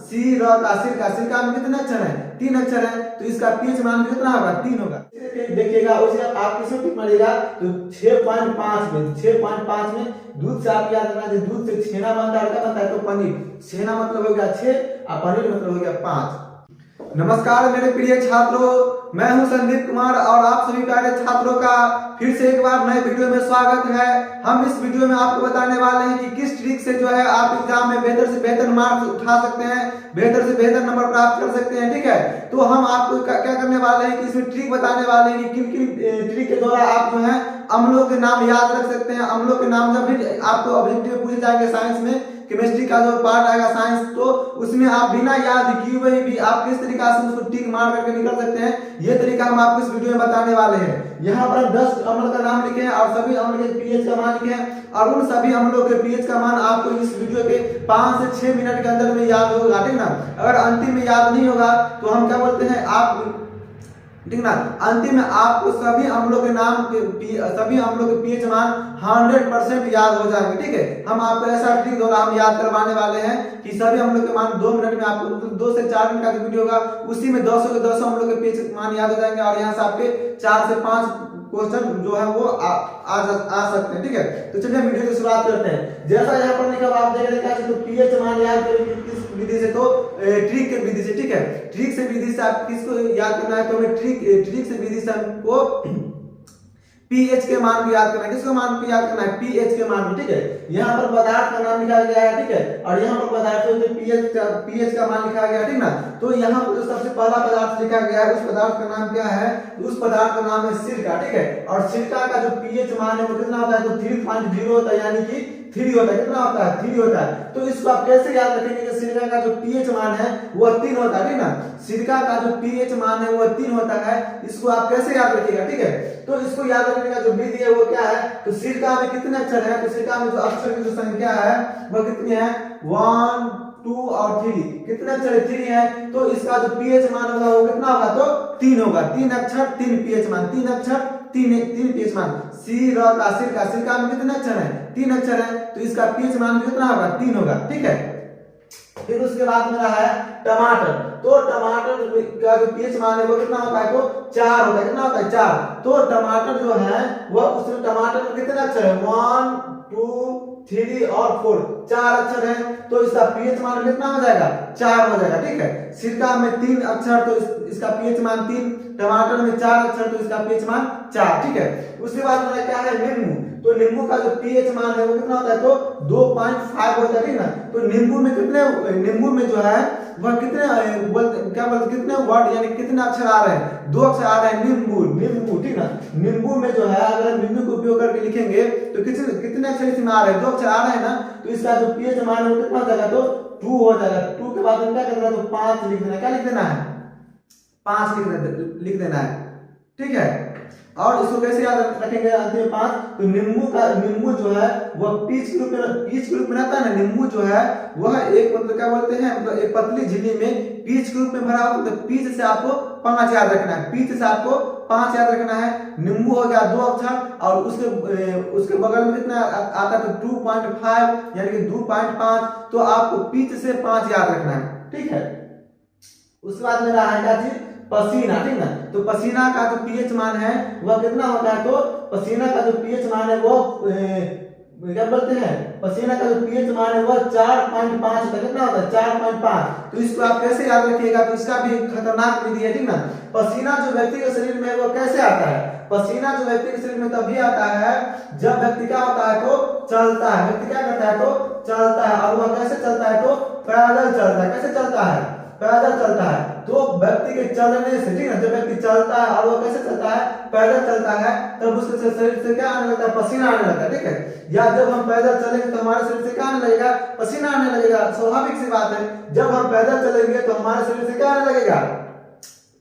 सी र का सिरका में कितने अक्षर है? 3 अक्षर है, तो इसका पीएच मान कितना होगा? 3 होगा। देखिएगा उसे आप किसमें टिक मारिएगा तो 6.5 में, 6.5 में दूध से आप याद रखना, दूध से छेना बनता है, क्या बनता है? तो पनीर। छेना मतलब हो गया 6 और पनीर मतलब हो गया 5। नमस्कार मेरे प्रिय छात्रों, मैं हूं संदीप कुमार और आप सभी प्यारे छात्रों का फिर से एक बार नए वीडियो में स्वागत है। हम इस वीडियो में आपको बताने वाले हैं कि किस ट्रिक से जो है आप एग्जाम में बेहतर से बेहतर मार्क्स उठा सकते हैं, बेहतर से बेहतर नंबर प्राप्त कर सकते हैं। ठीक है, तो हम आपको क्या करने वाले हैं कि इसमें ट्रिक बताने वाले हैं कि किन किन ट्रिक के द्वारा आप जो है अम्लों के नाम याद रख सकते हैं। अम्लों के नाम जब भी आपको ऑब्जेक्टिव में पूछे जाएंगे साइंस में, केमिस्ट्री का जो पार्ट आएगा साइंस, तो उसमें आप बिना याद किए हुए भी आप किस तरीका से उसको टिक मार करके निकल सकते हैं, ये तरीका हम आपको इस वीडियो में बताने वाले हैं। यहाँ पर 10 अम्ल का नाम लिखे हैं और सभी अम्ल के पीएच का मान लिखे हैं और उन सभी अम्लों के पीएच का मान आपको इस वीडियो के 5 से 6 मिनट के अंदर में याद होगा। ठीक ना, अगर अंतिम में याद नहीं होगा तो हम क्या बोलते हैं, आप ठीक ना, अंतिम में आपको सभी अम्लों के नाम सभी अम्लों के पीएच मान 100% याद हो जाएंगे। ठीक है, हम आपको ऐसा ट्रिक द्वारा हम याद करवाने वाले हैं कि सभी अम्लों के मान 2 मिनट में आपको 2 से 4 मिनट का जो वीडियो होगा उसी में 200 के 200 अम्लों के पीएच मान याद हो जाएंगे और यहाँ से आपके 4 से 5 क्वेश्चन जो है वो आ सकते हैं। ठीक है, तो चलिए वीडियो की शुरुआत करते हैं। जैसा यहाँ पर लिखा आप देख रहे हैं तो पीएच मान याद करेंगे किस विधि से, तो ट्रिक के विधि से। ठीक है, ट्रिक से विधि से आप किसको याद करना है, तो हमें ट्रिक से विधि से हमको पीएच के मान को याद करना है। किसको मान को याद करना है? पीएच के मान को। ठीक है, यहाँ पर पदार्थ का नाम लिखा गया है। ठीक है, और यहाँ पर पदार्थ जो पीएच का मान लिखा गया है। ठीक ना, तो यहाँ पर जो सबसे पहला पदार्थ लिखा गया है उस पदार्थ का नाम क्या है? उस पदार्थ का नाम है सिरका। ठीक है, और सिरका का जो पीएच मान है वो कितना होता है? तो 3.0 होता है, यानी कि 3 होता है। कितना होता है? 3 होता है। तो इसको आप कैसे याद रखेंगे कि सिरका का जो पीएच मान है वो 3 होता है। ठीक ना, सिरका का जो पीएच मान है वो 3 होता है, इसको आप कैसे याद रखिएगा। ठीक है, तो इसको याद रखने का जो विधि है वो क्या है? तो सिरका में कितने अक्षर है? तो सिरका में जो अक्षर की जो संख्या है वो कितनी है? 1, 2 और 3। कितने अक्षर? 3 है, तो इसका जो पीएच मान होगा वो कितना होगा? तो 3 होगा। 3 अक्षर 3 पीएच मान, 3 अक्षर 3 पीएच मान। सी र का सिरका में कितने अक्षर है? 3 अक्षर है, तो इसका पीएच मान कितना होगा? 3 होगा। ठीक है, फिर उसके बाद में रहा है टमाटर। तो टमाटर का जो पीएच मान है वो कितना होता है? तो 4 होता है। कितना होता है? 4। तो टमाटर जो है वो उसमें टमाटर में कितने अक्षर है? 1, 2, 3 और 4, 4 अक्षर है, तो इसका पीएच मान कितना हो जाएगा? 4 हो जाएगा। ठीक है, सिरका में 3 अक्षर तो इसका पीएच मान 3, टमाटर में 4 अक्षर तो इसका पीएच मान 4। ठीक है, उसके बाद में क्या है? नींबू। तो नींबू का जो पीएच मान है वो कितना होता है? तो 2.5 होता है। ठीक ना, तो नींबू में जो है वह कितने कितने वर्ड यानी कितने अक्षर आ रहे हैं? 2 अक्षर आ रहे हैं। नींबू। ठीक ना, नींबू में जो है अगर हम नींबू का उपयोग करके लिखेंगे तो कितने अक्षर इसमें आ रहे हैं? 2 अक्षर आ रहे हैं ना, तो इसका जो पीएच मान है वो कितना हो जाएगा? तो 2 हो जाएगा। 2 के बाद क्या करना है? तो 5 लिख देना है। क्या लिख देना है? 5 लिख देना है। ठीक है, और इसको कैसे याद रखेंगे? अंतिम में 5। तो नींबू जो है वह पीच के रूप में रहता है ना। नींबू जो है वह एक मतलब क्या बोलते हैं, मतलब एक पतली झिल्ली में पीच के रूप में भरा होता है। तो पीच से आपको 5 याद रखना है। पीच से आपको 5 याद रखना है। नींबू हो गया 2 अक्षर और उसके बगल में कितना आता है? तो 2.5 यानी कि 2.5, तो आपको पीच से 5 याद रखना है। ठीक है, उसके बाद में रहा है क्या चीज? पसीना। ठीक ना, तो पसीना का जो पीएच मान है वह कितना होता है? तो पसीना का जो पीएच मान है वो क्या बोलते हैं? पसीना का जो पीएच मान है वह 4.5 होता है। कितना होता है? 4.5। तो इसको आप कैसे याद रखिएगा? तो इसका भी खतरनाक विधि है। ठीक ना, पसीना जो व्यक्ति के शरीर में वो कैसे आता है? पसीना जो व्यक्ति के शरीर में तभी आता है जब व्यक्ति क्या होता है? तो चलता है। व्यक्ति क्या करता है? तो चलता है, और वह कैसे चलता है? तो पैदल चलता है। कैसे चलता है? पैदल चलता है। तो व्यक्ति के चलने से, ठीक है, जब व्यक्ति चलता है और वो कैसे चलता है? पैदल चलता है, तब उसके शरीर से क्या आने लगता है? पसीना आने लगता है। ठीक है, या जब हम पैदल चलेंगे तो हमारे शरीर से क्या आने लगेगा? पसीना आने लगेगा। स्वाभाविक सी बात है, जब हम पैदल चलेंगे तो हमारे शरीर से क्या आने लगेगा?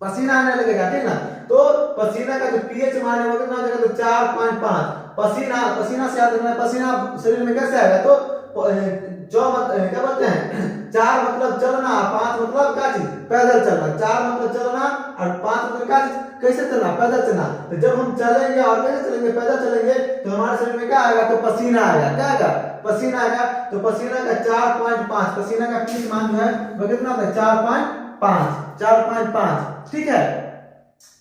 पसीना आने लगेगा। ठीक ना, तो पसीना का जो पीएच मान है वो कितना हो जाएगा? तो 4.5। पसीना से याद रखना है। पसीना शरीर में कैसे आएगा? तो क्या बोलते हैं? 4 मतलब चलना, 5 मतलब क्या चीज? पैदल चलना। 4 मतलब चलना और 5 मतलब क्या चीज? कैसे चलना? पैदल चलना। तो जब हम चलेंगे और कैसे चलेंगे? पैदल चलेंगे, तो हमारे शरीर में क्या आएगा? तो पसीना आएगा। क्या आएगा? पसीना आएगा तो पसीना का 4.5, पसीना का पीएच मान जो है वो कितना होता है 4.5, ठीक है।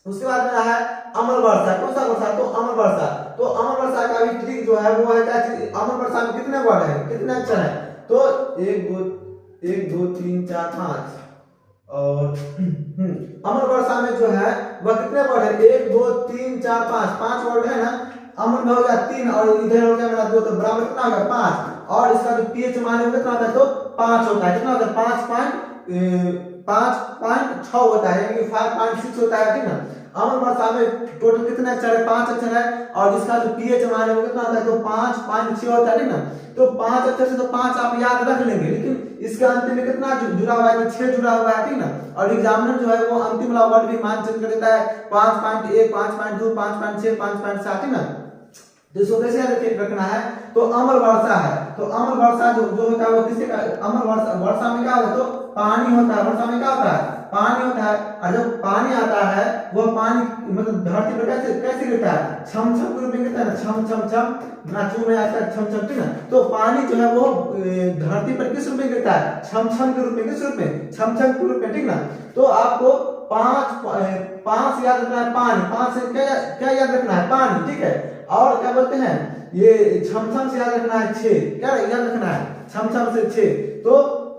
उसके बाद में है अमल वर्षा। कौन सा वर्षा? तो अमल वर्षा। तो अमल वर्षा का भी ट्रिक जो है वो है क्या चीज, अमल वर्षा में कितने वर्ड है, कितने अक्षर है? तो 1 2 3 4 5 और अमल वर्षा में जो है वह कितने वर्ड है? 1 2 3 4 5 वर्ड है ना। अमल में हो गया 3 और इधर हो गया मेरा 2, तो बराबर कितना होगा 5। और इसका जो पीएच मान है कितना होता है? तो 5 होता है। कितना होता है? 5.6 होता है, यानी कि 5.6 होता है, ठीक ना। अमल वर्षा में टोटल कितने अक्षर है? 5 अक्षर है और इसका जो पीएच मान है वो कितना होता है? तो 5.6 होता है, ठीक ना। तो 5 अक्षर से तो 5 आप याद रख लेंगे, लेकिन इसके अंतिम में कितना जुड़ा हुआ है? तो 6 जुड़ा हुआ है, ठीक ना। और एग्जामिनर जो है वो अंतिम वाला वर्ड भी मान चेंज कर देता है 5.1 5.2 5.6 5.7, ठीक ना। तो इसको कैसे याद रखना है? तो अमल वर्षा है, तो अमल वर्षा जो होता है वो किससे का? अमल वर्षा में क्या होता है? तो पानी होता है। वर्षा में क्या होता है? पानी होता है। और जब पानी आता है वो पानी मतलब धरती पर कैसे गिरता है? छम छम के रूप में गिरता है ना, छम छम छम, नाचू में आता है छम छम, ठीक ना। तो पानी जो है वो धरती पर किस रूप में गिरता है? छम छम के रूप में। किस रूप में? छम छम के रूप में, ठीक ना। तो आपको 5 याद रखना है, पानी। 5 से क्या याद रखना है? पानी, ठीक है। और क्या बोलते हैं ये छमछम से याद रखना है 6, क्या याद रखना है? छमछम से 6। तो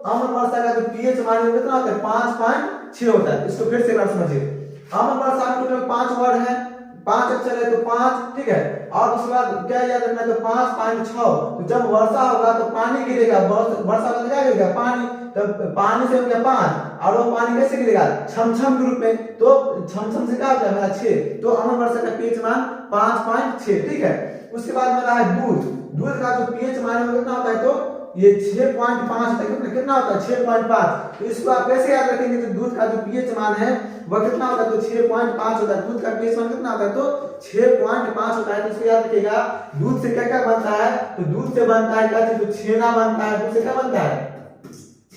अमल वर्षा का जो पीएच मान है कितना होता है? 5.6 होता है। इसको फिर से एक बार समझिए। अमल वर्षा में टोटल 5 वर्ड है, 5 अक्षर है, तो 5, ठीक है। और उसके बाद क्या याद रखना है? तो 5.6। तो जब वर्षा होगा तो पानी गिरेगा, वर्षा का क्या गिरेगा? पानी। तब पानी से हो गया 5 और वो पानी कैसे गिरेगा? छमछम के रूप में। तो छमछम से क्या होता है? मेरा 6। तो अमल वर्षा का पीएच मान 5.6, ठीक है। उसके बाद मेरा है दूध। दूध का जो पीएच मान है कितना होता है? तो ये 6.5 होता है। कितना होता है? 6.5। तो इसको आप कैसे याद रखेंगे? तो दूध का जो पीएच मान है वह कितना होता है? तो 6.5 होता है। दूध का पीएच मान कितना होता है? तो 6.5 होता है। तो इसको याद रखिएगा। दूध से क्या क्या बनता है? तो दूध से बनता है क्या चीज? तो छेना बनता है। दूध से क्या बनता है?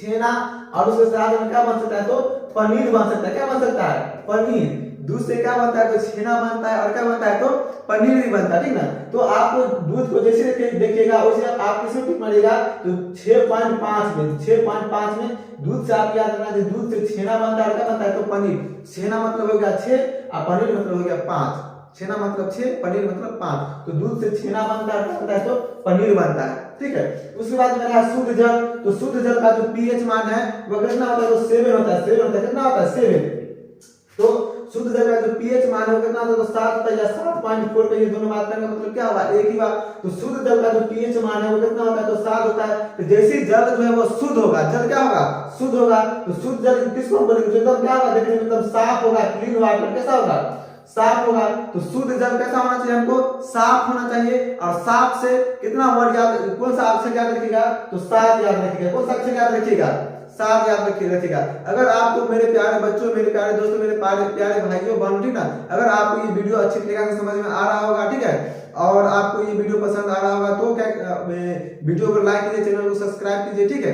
छेना। और उसके साथ में क्या बन सकता है? तो पनीर बन सकता है। क्या बन सकता है? पनीर। दूध से क्या बनता है? तो छेना बनता है और क्या बनता है? तो पनीर भी बनता है, ठीक ना। तो आपको दूध को जैसे देखिएगा वैसे आप किसमें टिक मारिएगा? तो 6.5 में। 6.5 में दूध से आप याद रखना, दूध से छेना बनता है और क्या बनता है? तो पनीर। छेना मतलब हो गया 6 और पनीर मतलब हो गया 5। छेना मतलब 6, पनीर मतलब 5। तो दूध से छेना बनता है तो पनीर बनता है, ठीक है। उसके बाद मेरा शुद्ध जल। तो शुद्ध जल का जो पीएच मान है वो कितना होता है? तो 7 होता है। 7 होता है। कितना होता है? 7। तो शुद्ध जल का जो पीएच मान है वो कितना होता है? तो 7 होता है या 7.4 पे। ये दोनों बात करने का मतलब क्या हुआ? एक ही बात। तो शुद्ध जल का जो पीएच मान है वो कितना होता है? तो 7 होता है। तो जैसे जल जो है वो शुद्ध होगा, जल क्या होगा? शुद्ध होगा। तो शुद्ध जल किसको बोलेंगे? एकदम क्या होगा? देखने में एकदम साफ होगा, क्लीन वाटर। कैसा होगा? साफ होगा। तो शुद्ध जल कैसा होना चाहिए? हमको साफ होना चाहिए। और साफ से कितना वर्ड याद, कौन सा अक्षर याद रखिएगा? तो 7 याद रखिएगा। कौन सा अक्षर याद रखिएगा? 7 याद रखिएगा। अगर आपको मेरे प्यारे बच्चों, मेरे प्यारे दोस्तों, मेरे प्यारे भाइयों बहनों, ठीक ना, अगर आपको ये वीडियो अच्छी तरीके से समझ में आ रहा होगा, ठीक है, और आपको ये वीडियो पसंद आ रहा होगा तो क्या वीडियो को लाइक कीजिए, चैनल को सब्सक्राइब कीजिए, ठीक है।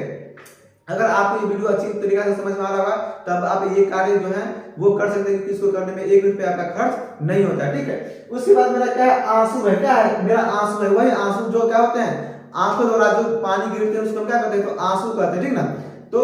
अगर आपको ये वीडियो अच्छी तरीके से समझ में आ रहा होगा तब आप ये कार्य जो है वो कर सकते हैं। इसको करने में 1 रुपया आपका खर्च नहीं होता है, ठीक है। उसके बाद मेरा क्या है? आंसू है। क्या है? मेरा आंसू है। वही आंसू जो क्या होते हैं? आंखों द्वारा जो पानी गिरते हैं उसको क्या कहते हैं? तो आंसू कहते हैं, ठीक ना। तो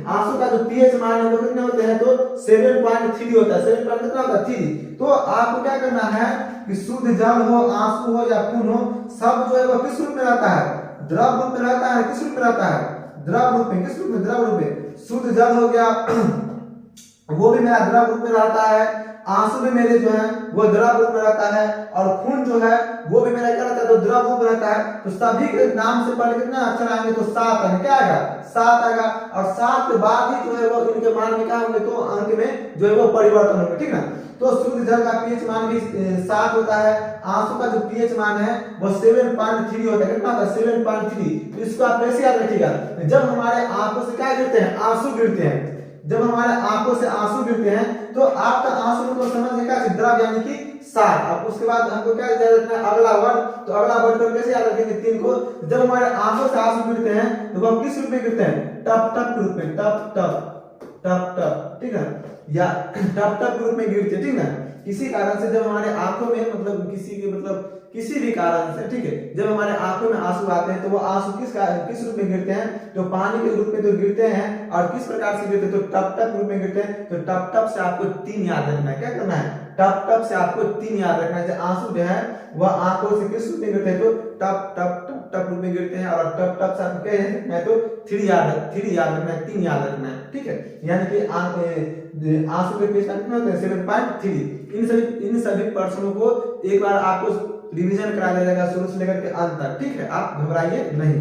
आंसू का जो पीएच मान है वो कितने होते हैं? तो 7.3 होता है। 7 कितना होता है? 3। तो आपको क्या करना है कि शुद्ध जल हो, आंसू हो या खून हो, सब जो है वो किस रूप में रहता है? द्रव रूप में रहता है। किस रूप में रहता है? द्रव रूप में। किस रूप में? द्रव रूप में। शुद्ध जल हो गया वो भी मेरा द्रव रूप में रहता है। आंसू भी मेरे जो है वो द्रव रूप में रहता है। और खून जो है वो भी मेरा क्या रहता है? तो द्रव रूप में रहता है। तो सभी के नाम से पहले कितना अक्षर आएंगे? तो 7 आएंगे। क्या आएगा? 7 आएगा। और 7 के बाद ही जो है वो इनके मान में क्या होंगे? तो अंक में जो है वो परिवर्तन होंगे, ठीक ना। तो शुद्ध जल का पीएच मान भी 7 होता है। आंसू का जो पीएच मान है वो 7.3 होता है। कितना होता है? 7.3। तो इसको आप कैसे याद रखिएगा? जब हमारे आंखों से क्या गिरते हैं? आंसू गिरते हैं। जब हमारे आंखों से आंसू गिरते हैं तो आपका आंसू को समझ क्या? द्रव यानी कि 7। अब उसके बाद हमको क्या याद रखना है? अगला वर्ड। तो अगला वर्ड को कैसे याद रखेंगे? 3 को। जब हमारे आंखों से आंसू गिरते हैं तो वह किस रूप में गिरते हैं? टप टप के रूप में। टप टप टप टप, ठीक है, या टप टप के रूप में गिरते, ठीक ना। किसी कारण से जब हमारे आंखों में मतलब किसी भी कारण से, ठीक है, जब हमारे आंखों में आंसू आते हैं तो वो आंसू किस रूप में गिरते हैं, तो पानी के रूप में तो गिरते हैं, और किस प्रकार से गिरते हैं, तो टप टप रूप में गिरते हैं। तो टप टप से आपको 3 याद रखना है। क्या करना है, टप टप से आपको 3 याद रखना है। आंसू जो है वह आंखों से किस रूप में गिरते हैं, तो टप टप टप टप रूप में गिरते हैं, और टप टप से आपको क्या है, तो 3 याद रखना है, 3 याद रखना है, ठीक है। यानी कि आंसू के पेज का कितना होता है 7.3। इन सभी प्रश्नों को एक बार आपको रिवीजन करा दिया जाएगा शुरू से लेकर के अंत तक, ठीक है, आप घबराइए नहीं।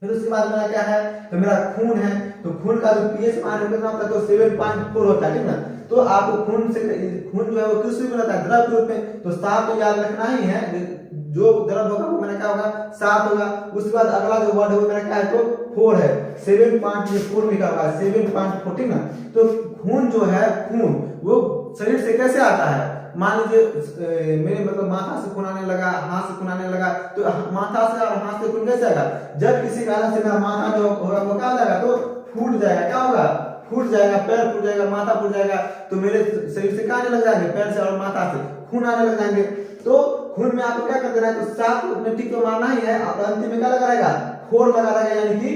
फिर उसके बाद मेरा क्या है, तो मेरा खून है, तो खून का जो पीएच मान कितना होता है, तो 7.4 होता है, ठीक ना। तो आपको खून जो है वो किस रूप में रहता है, द्रव रूप में, तो 7 तो याद रखना ही है, जो द्रव होगा वो मेरा क्या होगा 7 होगा। उसके बाद अगला जो वर्ड होगा मेरा क्या है, तो 4 है, 7.4 लिखा हुआ है, 7.4, ठीक ना। तो खून जो है, खून वो शरीर से कैसे आता है, मान लीजिए मेरे मतलब माथा से खून आने लगा, हाथ से खून आने लगा, तो माथा से और हाथ से खून कैसे आएगा, जब किसी कारण से मेरा माथा जो होगा वो क्या हो जाएगा, तो फूट जाएगा, क्या होगा, फूट जाएगा, पैर फूट जाएगा, माथा फूट जाएगा, तो मेरे शरीर से क्या आने लग जाएंगे, पैर से और माथा से खून आने लग जाएंगे। तो खून में आपको क्या कर देना है, तो 7 में टिक तो मारना ही है, और अंतिम में क्या लगा रहेगा, 4 लगा रहेगा, यानी कि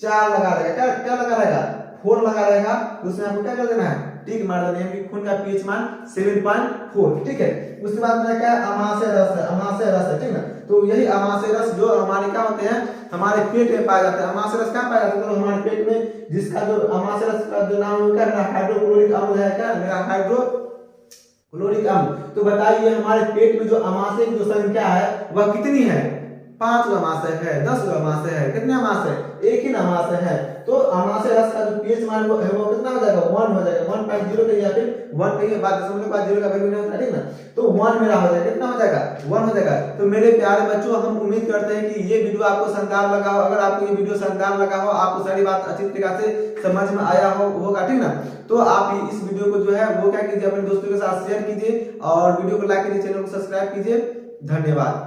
4 लगा रहेगा, क्या लगा रहेगा, 4 लगा रहेगा। तो उसमें आपको क्या कर देना है, टिक मार देना है, खून का पीएच मान 7.4, ठीक है। उसके बाद में क्या है, अमाशय रस है, ठीक है। तो यही अमाशय रस जो हमारे क्या होते हैं, हमारे पेट में पाए जाते हैं। अमाशय रस कहाँ पाया जाता है, तो हमारे पेट में, जिसका जो अमाशय रस का जो नाम है क्या, हाइड्रोक्लोरिक अम्ल है, क्या मेरा हाइड्रोक्लोरिक अम्ल। तो बताइए हमारे पेट में जो अमाशय की जो संख्या है वह कितनी है, 5 अमाशय है, 10 अमाशय है, कितने अमाशय, एक ही अमाशय है। तो अमाशय रस का जो पीएच मान वो कितना हो जाएगा, 1 हो जाएगा, 1.0 के या फिर 1 के बाद दशमलव के बाद 0 का वैल्यू नहीं होता, ठीक ना। तो 1 मेरा हो जाएगा, कितना हो जाएगा, 1 हो जाएगा। तो मेरे प्यारे बच्चों, हम उम्मीद करते हैं कि ये वीडियो आपको शानदार लगा हो। अगर आपको ये वीडियो शानदार लगा हो, आपको सारी बात अच्छी तरीके से समझ में आया होगा, ठीक ना, तो आप इस वीडियो को जो है वो क्या कीजिए, अपने दोस्तों के साथ शेयर कीजिए, और वीडियो को लाइक कीजिए, चैनल को सब्सक्राइब कीजिए। धन्यवाद।